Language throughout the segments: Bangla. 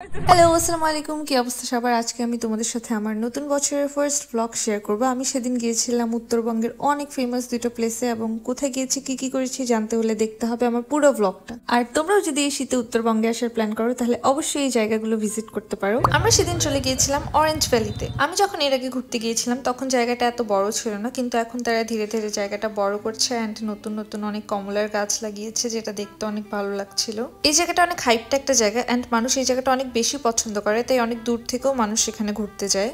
হ্যালো, আসসালামু আলাইকুম। কি অবস্থা সবার? আজকে আমি তোমাদের সাথে আমার নতুন বছরের ফার্স্ট ব্লগ শেয়ার করব। আমি সেদিন গিয়েছিলাম উত্তরবঙ্গের অনেক ফেমাস দুটো প্লেসে, এবং কোথায় গিয়েছি কি কি করেছি জানতে হলে দেখতে হবে আমার পুরো ব্লগটা। আর তোমরাও যদি এই শীতে উত্তরবঙ্গে আসার প্ল্যান করো তাহলে অবশ্যই এই জায়গাগুলো ভিজিট করতে পারো। আমরা সেদিন চলে গিয়েছিলাম অরেঞ্জ ভ্যালিতে। আমি যখন এর আগে ঘুরতে গিয়েছিলাম তখন জায়গাটা এত বড় ছিল না, কিন্তু এখন তারা ধীরে ধীরে জায়গাটা বড় করছে অ্যান্ড নতুন নতুন অনেক কমলার গাছ লাগিয়েছে, যেটা দেখতে অনেক ভালো লাগছিল। এই জায়গাটা অনেক হাইপটা একটা জায়গা অ্যান্ড মানুষ এই জায়গাটা অনেক বেশি পছন্দ করে, তাই অনেক দূর থেকেও মানুষ সেখানে ঘুরতে যায়।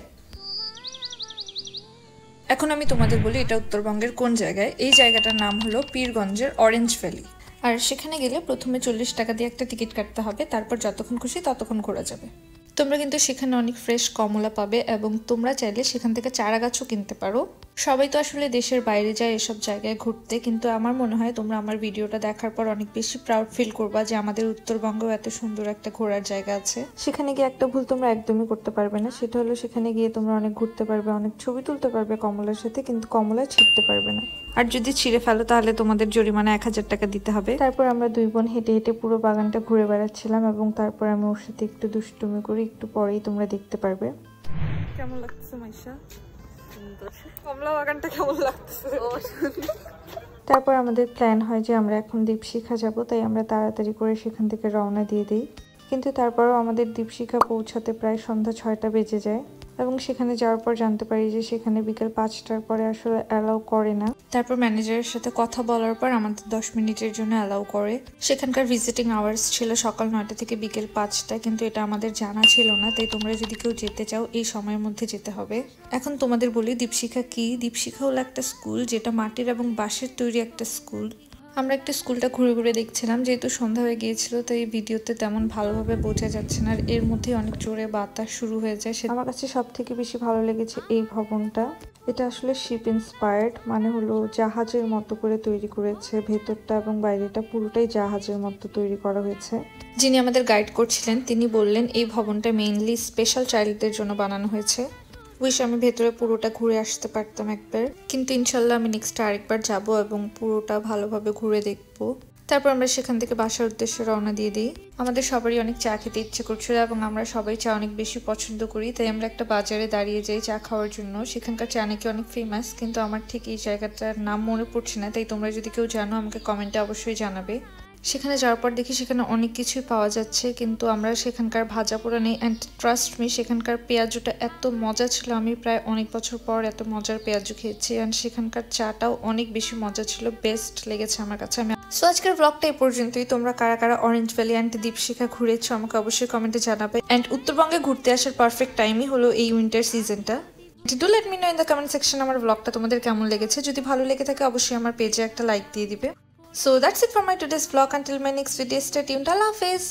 এখন আমি তোমাদের বলি এটা উত্তরবঙ্গের কোন জায়গায়। এই জায়গাটার নাম হলো পীরগঞ্জের অরেঞ্জ ভ্যালি। আর সেখানে গেলে প্রথমে 40 টাকা দিয়ে একটা টিকিট কাটতে হবে, তারপর যতক্ষণ খুশি ততক্ষণ ঘোরা যাবে। তোমরা কিন্তু সেখানে অনেক ফ্রেশ কমলা পাবে, এবং তোমরা চাইলে সেখান থেকে চারা গাছও কিনতে পারো। সবাই তো আসলে দেশের বাইরে যায় এসব জায়গায় ঘুরতে, কিন্তু আমার মনে হয় তোমরা আমার ভিডিওটা দেখার পর অনেক বেশি প্রাউড ফিল করবা যে আমাদের উত্তরবঙ্গেও এত সুন্দর একটা ঘোরার জায়গা আছে। সেখানে গিয়ে একটা ভুল তোমরা একদমই করতে পারবে না, সেটা হলো সেখানে গিয়ে তোমরা অনেক ঘুরতে পারবে, অনেক ছবি তুলতে পারবে কমলার সাথে, কিন্তু কমলা ছিঁড়তে পারবে না। আর যদি ছিঁড়ে ফেলো তাহলে তোমাদের জরিমানা 1000 টাকা দিতে হবে। তারপর আমরা দুই বোন হেঁটে হেঁটে পুরো বাগানটা ঘুরে বেড়াচ্ছিলাম, এবং তারপর আমি ওর সাথে একটু দুষ্টুমি করি, একটু পরেই তোমরা দেখতে পারবে। কেমন লাগতেছে মাইশা? কমলা বাগানটা কেমন লাগতেছে? তারপর আমাদের প্ল্যান হয় যে আমরা এখন দীপশিখা যাব, তাই আমরা তাড়াতাড়ি করে সেখান থেকে রওনা দিয়ে দিই। কিন্তু তারপরও আমাদের দীপশিখা পৌঁছাতে প্রায় সন্ধ্যা 6টা বেজে যায়, এবং সেখানে যাওয়ার পর জানতে পারি যে সেখানে বিকেল 5টার পরে আসলে অ্যালাউ করে না। তারপর ম্যানেজারের সাথে কথা বলার পর আমাদের 10 মিনিটের জন্য অ্যালাউ করে। সেখানকার ভিজিটিং আওয়ার্স ছিল সকাল 9টা থেকে বিকেল 5টা, কিন্তু এটা আমাদের জানা ছিল না, তাই তোমরা যদি কেউ যেতে চাও এই সময়ের মধ্যে যেতে হবে। এখন তোমাদের বলি দীপশিখা কি। দীপশিখা হলো একটা স্কুল, যেটা মাটির এবং বাঁশের তৈরি একটা স্কুল। আমরা একটা স্কুলটা ঘুরে ঘুরে দেখছিলাম, যেহেতু সন্ধ্যা হয়ে গিয়েছিল তাই ভিডিওতে তেমন ভালোভাবে বোঝা যাচ্ছে না, আর এর মধ্যে অনেক জোরে বাতাস শুরু হয়ে যায়। আমার কাছে সব থেকে বেশি ভালো লেগেছে এই ভবনটা। এটা আসলে শিপ ইন্সপায়ার্ড, মানে হলো জাহাজের মতো করে তৈরি করেছে। ভেতরটা এবং বাইরেটা পুরোটাই জাহাজের মতো তৈরি করা হয়েছে। যিনি আমাদের গাইড করছিলেন তিনি বললেন এই ভবনটা মেইনলি স্পেশাল চাইল্ডদের জন্য বানানো হয়েছে। উইশ আমি ভেতরে পুরোটা ঘুরে আসতে পারতাম একবার, কিন্তু ইনশাল্লাহ আমি নেক্সট আরেকবার যাব এবং পুরোটা ভালোভাবে ঘুরে দেখব। তারপর আমরা সেখান থেকে বাসার উদ্দেশ্যে রওনা দিয়ে দিই। আমাদের সবারই অনেক চা খেতে ইচ্ছে করছিল, এবং আমরা সবাই চা অনেক বেশি পছন্দ করি, তাই আমরা একটা বাজারে দাঁড়িয়ে যাই চা খাওয়ার জন্য। সেখানকার চা নাকি অনেক ফেমাস, কিন্তু আমার ঠিক এই জায়গাটার নাম মনে পড়ছে না, তাই তোমরা যদি কেউ জানো আমাকে কমেন্টে অবশ্যই জানাবে। সেখানে যাওয়ার পর দেখি সেখানে অনেক কিছুই পাওয়া যাচ্ছে, কিন্তু আমরা সেখানকার ভাজা পোড়া নেই। অ্যান্ড ট্রাস্ট মি, সেখানকার পেঁয়াজুটা এত মজা ছিল, আমি প্রায় অনেক বছর পর এত মজার পেঁয়াজু খেয়েছি। অ্যান্ড সেখানকার চাটাও অনেক বেশি মজা ছিল, বেস্ট লেগেছে আমার কাছে। সো আজকের ব্লগটা এই পর্যন্তই। তোমরা কারা কারা অরেঞ্জ ভ্যালি অ্যান্ড দীপশিখা ঘুরেছো আমাকে অবশ্যই কমেন্টে জানাবে। অ্যান্ড উত্তরবঙ্গে ঘুরতে আসার পারফেক্ট টাইমই হলো এই উইন্টার সিজনটা। Do let me know in the comment section আমার ব্লগটা তোমাদের কেমন লেগেছে। যদি ভালো লেগে থাকে অবশ্যই আমার পেজে একটা লাইক দিয়ে দিবে। So that's it for my today's vlog. Until my next video, stay tuned. Allah Hafiz.